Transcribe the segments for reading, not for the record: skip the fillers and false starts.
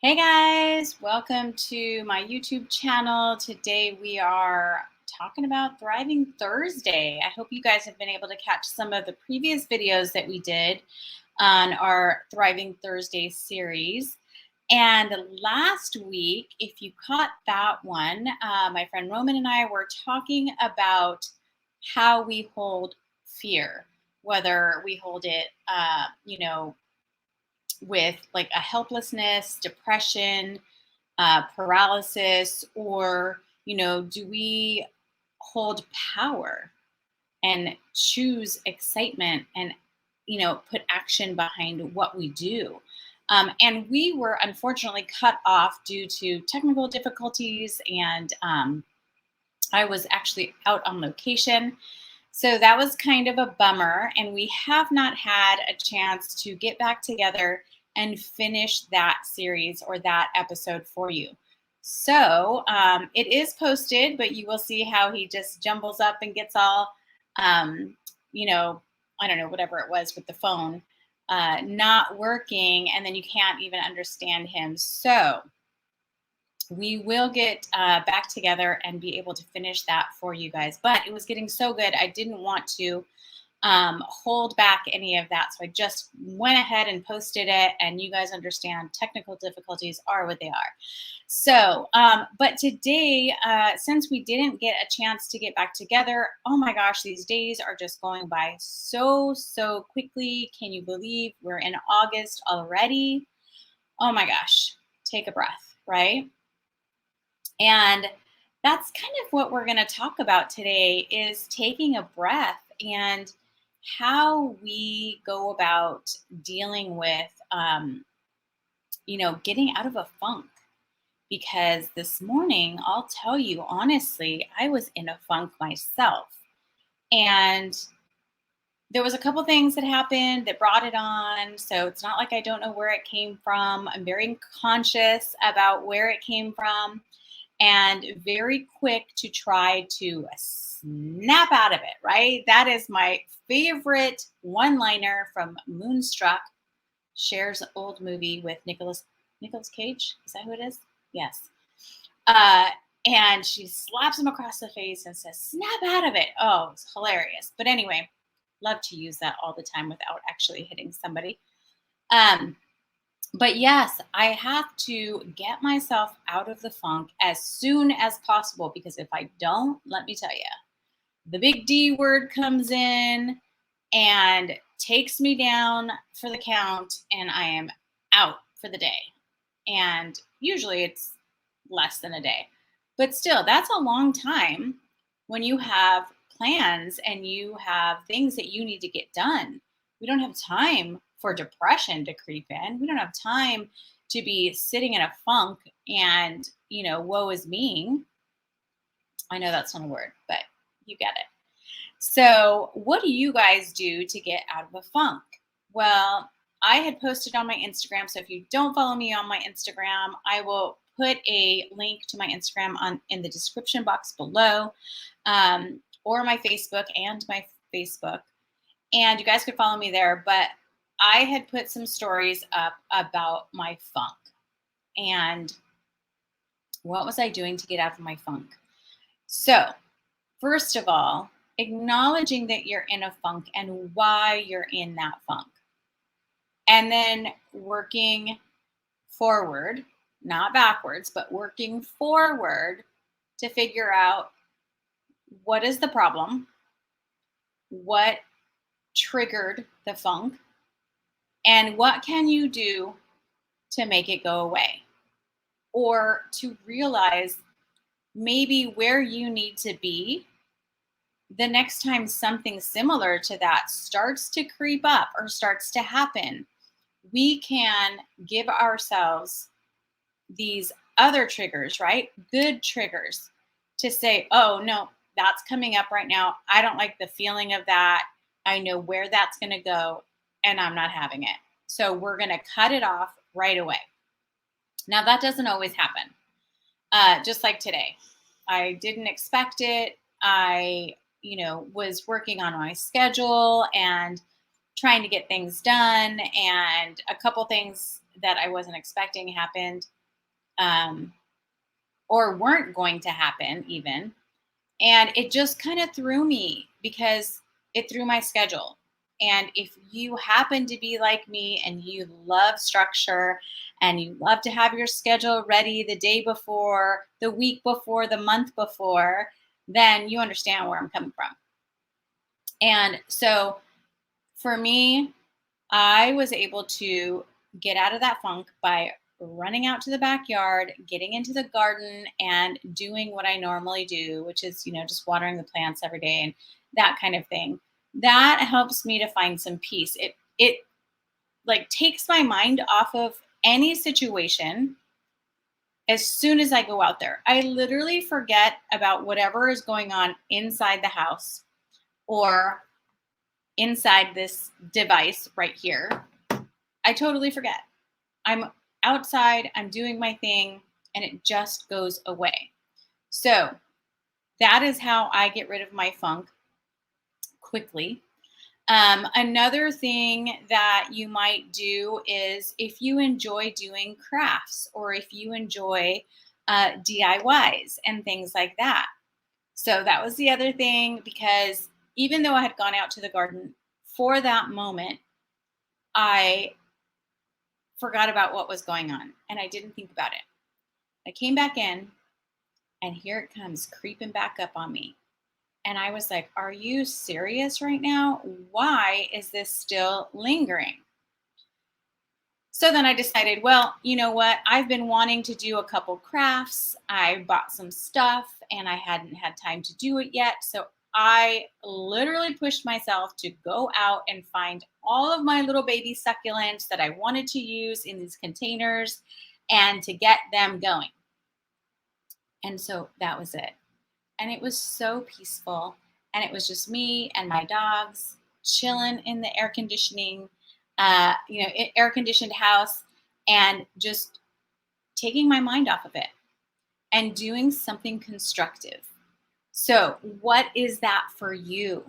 Hey guys, welcome to my YouTube channel. Today we are talking about Thriving Thursday. I hope you guys have been able to catch some of the previous videos that we did on our Thriving Thursday series. And last week, if you caught that one, my friend Roman and I were talking about how we hold fear, whether we hold it, with like a helplessness, depression, paralysis, or, do we hold power and choose excitement and, put action behind what we do? And we were unfortunately cut off due to technical difficulties, and I was actually out on location. So that was kind of a bummer. And we have not had a chance to get back together and finish that series or that episode for you. So it is posted, but you will see how he just jumbles up and gets all, um, you know, I don't know, whatever it was with the phone not working. And then you can't even understand him. So we will get back together and be able to finish that for you guys. But it was getting so good, I didn't want to hold back any of that. So I just went ahead and posted it. And you guys understand technical difficulties are what they are. So, but today, since we didn't get a chance to get back together, oh my gosh, these days are just going by so quickly. Can you believe we're in August already? Oh my gosh, take a breath, right? And that's kind of what we're going to talk about today is taking a breath and how we go about dealing with, getting out of a funk. Because this morning, I'll tell you honestly, I was in a funk myself. And there was a couple things that happened that brought it on. So it's not like I don't know where it came from. I'm very conscious about where it came from and very quick to try to snap out of it, right? That is my favorite one liner from Moonstruck, Cher's old movie with Nicholas Cage. Is that who it is? Yes. Uh, and she slaps him across the face and says, "Snap out of it." Oh, it's hilarious. But anyway, love to use that all the time without actually hitting somebody. Um, but yes, I have to get myself out of the funk as soon as possible because if I don't, let me tell you, the big D word comes in and takes me down for the count, and I am out for the day. And usually it's less than a day. But still, that's a long time when you have plans and you have things that you need to get done. We don't have time for depression to creep in. We don't have time to be sitting in a funk and, woe is me. I know that's not a word, but you get it. So, what do you guys do to get out of a funk? Well, I had posted on my Instagram. So, if you don't follow me on my Instagram, I will put a link to my Instagram on in the description box below, or my Facebook and my Facebook, and you guys could follow me there. But I had put some stories up about my funk and what was I doing to get out of my funk. So, first of all, acknowledging that you're in a funk and why you're in that funk. And then working forward, not backwards, but working forward to figure out what is the problem, what triggered the funk, and what can you do to make it go away or to realize maybe where you need to be the next time something similar to that starts to creep up or starts to happen, we can give ourselves these other triggers, right? Good triggers to say, oh, no, that's coming up right now. I don't like the feeling of that. I know where that's going to go, and I'm not having it. So we're going to cut it off right away. Now, that doesn't always happen. Just like today, I didn't expect it. I, was working on my schedule and trying to get things done. And a couple things that I wasn't expecting happened, um, or weren't going to happen even. And it just kind of threw me because it threw my schedule. And if you happen to be like me and you love structure and you love to have your schedule ready the day before, the week before, the month before, then you understand where I'm coming from. And so for me, I was able to get out of that funk by running out to the backyard, getting into the garden, and doing what I normally do, which is, just watering the plants every day and that kind of thing. That helps me to find some peace. It like takes my mind off of any situation as soon as I go out there. I literally forget about whatever is going on inside the house or inside this device right here. I totally forget. I'm outside, I'm doing my thing, and it just goes away. So that is how I get rid of my funk quickly. Another thing that you might do is if you enjoy doing crafts or if you enjoy DIYs and things like that. So that was the other thing, because even though I had gone out to the garden for that moment, I forgot about what was going on and I didn't think about it. I came back in and here it comes creeping back up on me. And I was like, are you serious right now? Why is this still lingering? So then I decided, well, you know what? I've been wanting to do a couple crafts. I bought some stuff and I hadn't had time to do it yet. So I literally pushed myself to go out and find all of my little baby succulents that I wanted to use in these containers and to get them going. And so that was it. And it was so peaceful. And it was just me and my dogs chilling in the air conditioning, air conditioned house, and just taking my mind off of it and doing something constructive. So, what is that for you?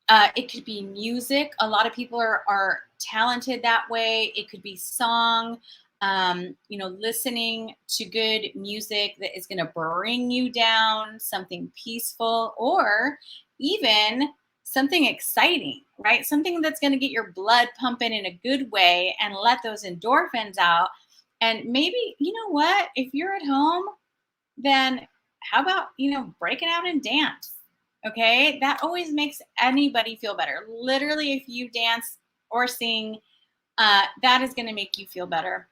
It could be music. A lot of people are talented that way. It could be song, listening to good music that is going to bring you down, something peaceful, or even something exciting, right? Something that's going to get your blood pumping in a good way and let those endorphins out. And maybe, you know what? If you're at home, then how about, breaking out and dance? Okay. That always makes anybody feel better. Literally, if you dance or sing, that is going to make you feel better.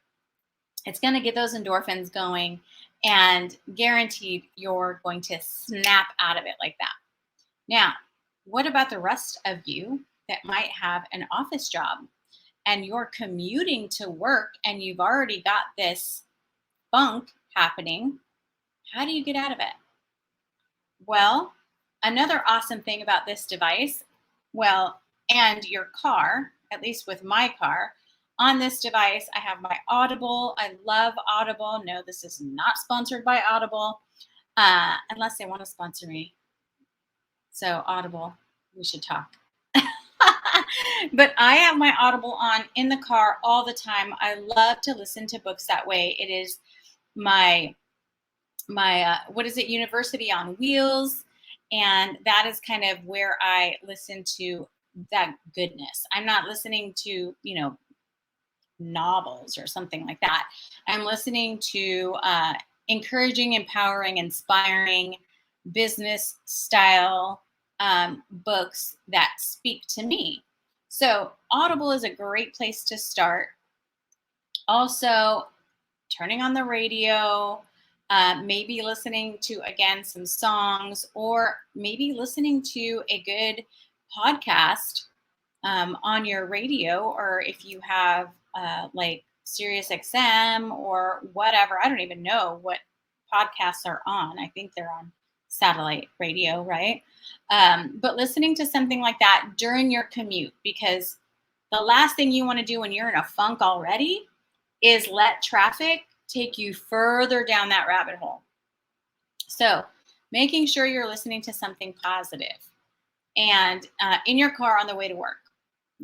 It's going to get those endorphins going, and guaranteed you're going to snap out of it like that. Now, what about the rest of you that might have an office job and you're commuting to work and you've already got this funk happening? How do you get out of it? Well, another awesome thing about this device, and your car, at least with my car, on this device, I have my Audible. I love Audible. No, this is not sponsored by Audible, unless they want to sponsor me. So, Audible, we should talk. But I have my Audible on in the car all the time. I love to listen to books that way. It is my what is it, University on Wheels, and that is kind of where I listen to that goodness. I'm not listening to novels or something like that. I'm listening to encouraging, empowering, inspiring business style books that speak to me. So Audible is a great place to start. Also, turning on the radio, maybe listening to, again, some songs, or maybe listening to a good podcast on your radio, or if you have like Sirius XM or whatever. I don't even know what podcasts are on. I think they're on satellite radio, right? But listening to something like that during your commute, because the last thing you want to do when you're in a funk already is let traffic take you further down that rabbit hole. So making sure you're listening to something positive and in your car on the way to work.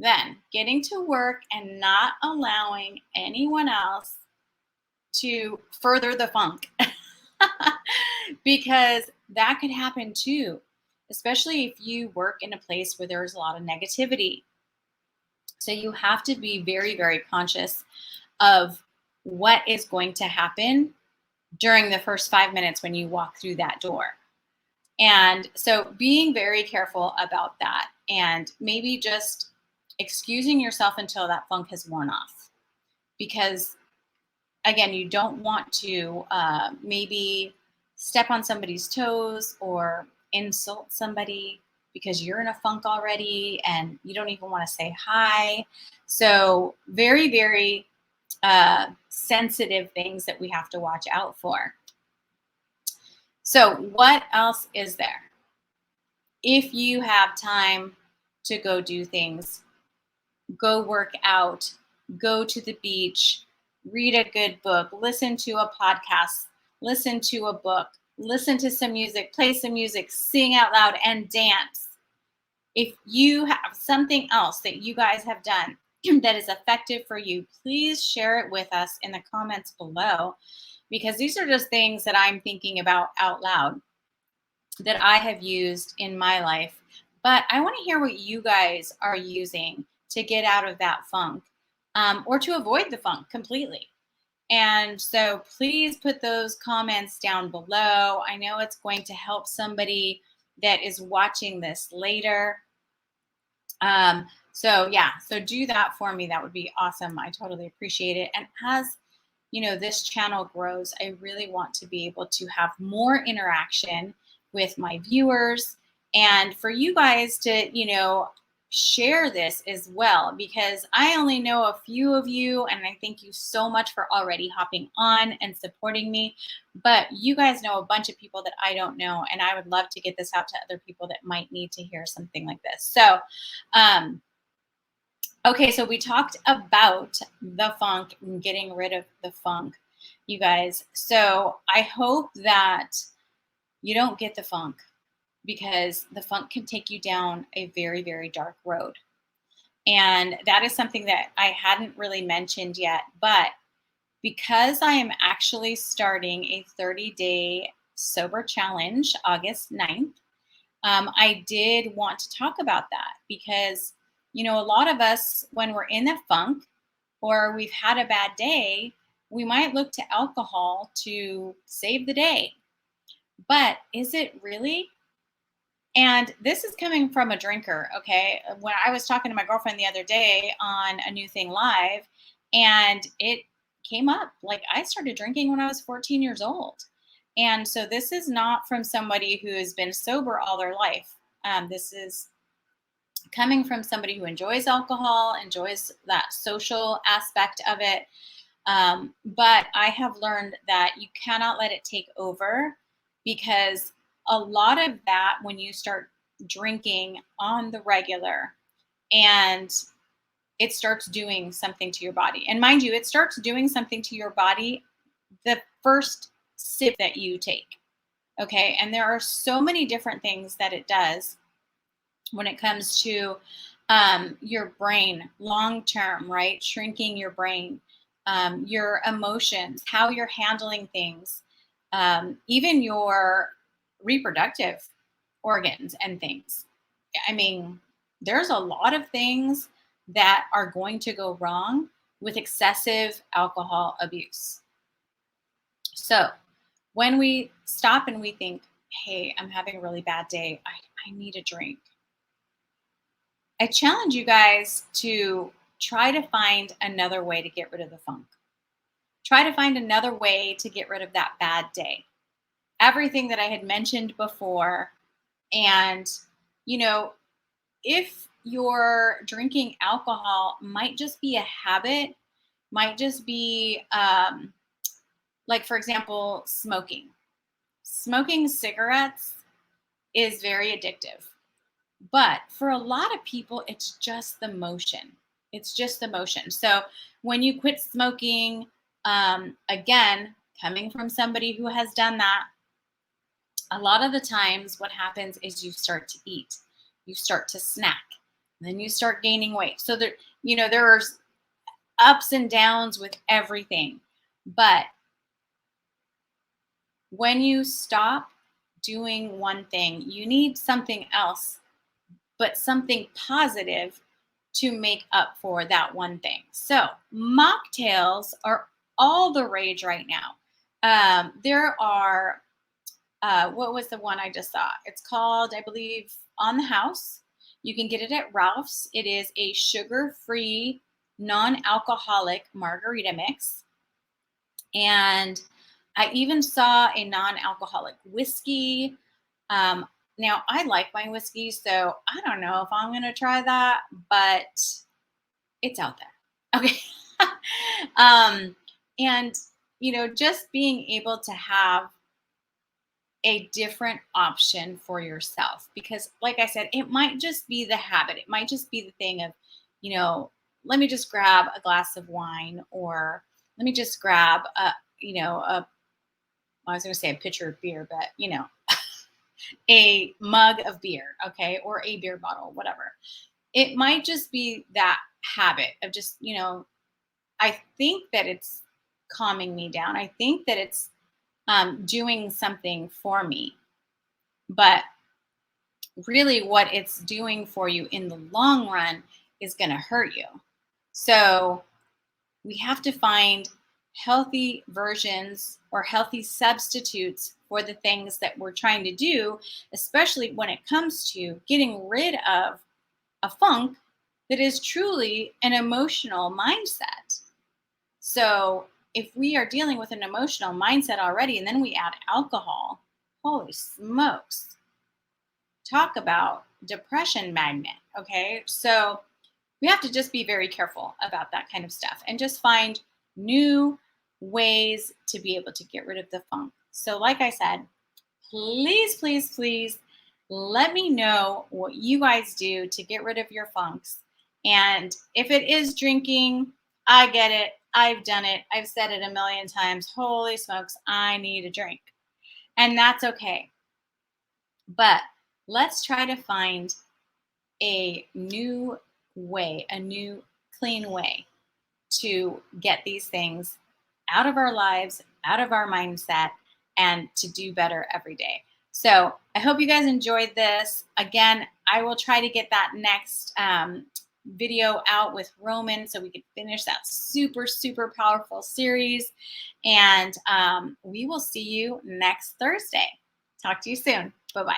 Then getting to work and not allowing anyone else to further the funk because that could happen too, especially if you work in a place where there's a lot of negativity. So you have to be very, very conscious of what is going to happen during the first 5 minutes when you walk through that door. And so being very careful about that and maybe just excusing yourself until that funk has worn off. Because again, you don't want to maybe step on somebody's toes or insult somebody because you're in a funk already and you don't even want to say hi. So, very, very sensitive things that we have to watch out for. So, what else is there? If you have time to go do things, go work out, go to the beach, read a good book, listen to a podcast, listen to a book, listen to some music, play some music, sing out loud, and dance. If you have something else that you guys have done that is effective for you, please share it with us in the comments below, because these are just things that I'm thinking about out loud that I have used in my life. But I want to hear what you guys are using to get out of that funk or to avoid the funk completely. And so please put those comments down below. I know it's going to help somebody that is watching this later. So do that for me. That would be awesome. I totally appreciate it. And as this channel grows, I really want to be able to have more interaction with my viewers and for you guys to, share this as well, because I only know a few of you and I thank you so much for already hopping on and supporting me. But you guys know a bunch of people that I don't know, and I would love to get this out to other people that might need to hear something like this. So, okay, so we talked about the funk and getting rid of the funk, you guys. So I hope that you don't get the funk, because the funk can take you down a very, very dark road. And that is something that I hadn't really mentioned yet. But because I am actually starting a 30-day sober challenge August 9th, I did want to talk about that because, a lot of us, when we're in the funk or we've had a bad day, we might look to alcohol to save the day. But is it really? And this is coming from a drinker, okay? When I was talking to my girlfriend the other day on a new thing live, and it came up like I started drinking when I was 14 years old. And so this is not from somebody who has been sober all their life. This is coming from somebody who enjoys alcohol, enjoys that social aspect of it. But I have learned that you cannot let it take over, because a lot of that, when you start drinking on the regular and it starts doing something to your body, and mind you, it starts doing something to your body the first sip that you take. Okay. And there are so many different things that it does when it comes to your brain long term, right? Shrinking your brain, your emotions, how you're handling things, even your reproductive organs and things. I mean, there's a lot of things that are going to go wrong with excessive alcohol abuse. So when we stop and we think, hey, I'm having a really bad day, I need a drink, I challenge you guys to try to find another way to get rid of the funk. Try to find another way to get rid of that bad day. Everything that I had mentioned before. And, if you're drinking alcohol, might just be a habit, might just be like, for example, smoking. Smoking cigarettes is very addictive. But for a lot of people, it's just the motion. It's just the motion. So when you quit smoking, again, coming from somebody who has done that, a lot of the times what happens is you start to eat, you start to snack. then you start gaining weight. So there, there's ups and downs with everything. But when you stop doing one thing, you need something else, but something positive to make up for that one thing. So mocktails are all the rage right now. There are, what was the one I just saw? It's called, I believe, On the House. You can get it at Ralph's. It is a sugar-free, non-alcoholic margarita mix. And I even saw a non-alcoholic whiskey. Um, Now, I like my whiskey, so I don't know if I'm going to try that, but it's out there. Okay. um, and, just being able to have a different option for yourself, because, like I said, it might just be the habit. It might just be the thing of, you know, let me just grab a glass of wine, or let me just grab I was going to say a pitcher of beer, but, a mug of beer, okay, or a beer bottle, whatever. It might just be that habit of just, I think that it's calming me down. I think that it's doing something for me. But really, what it's doing for you in the long run is going to hurt you. So we have to find healthy versions or healthy substitutes for the things that we're trying to do, especially when it comes to getting rid of a funk that is truly an emotional mindset. So if we are dealing with an emotional mindset already, and then we add alcohol, holy smokes, talk about depression magnet. Okay. So we have to just be very careful about that kind of stuff and just find new ways to be able to get rid of the funk. So, like I said, please, please, please let me know what you guys do to get rid of your funks. And if it is drinking, I get it. I've done it. I've said it a million times. Holy smokes, I need a drink. And that's okay. But let's try to find a new way, a new clean way to get these things out of our lives, out of our mindset, and to do better every day. So I hope you guys enjoyed this. Again, I will try to get that next video out with Roman so we can finish that super, super powerful series. And we will see you next Thursday. Talk to you soon. Bye-bye.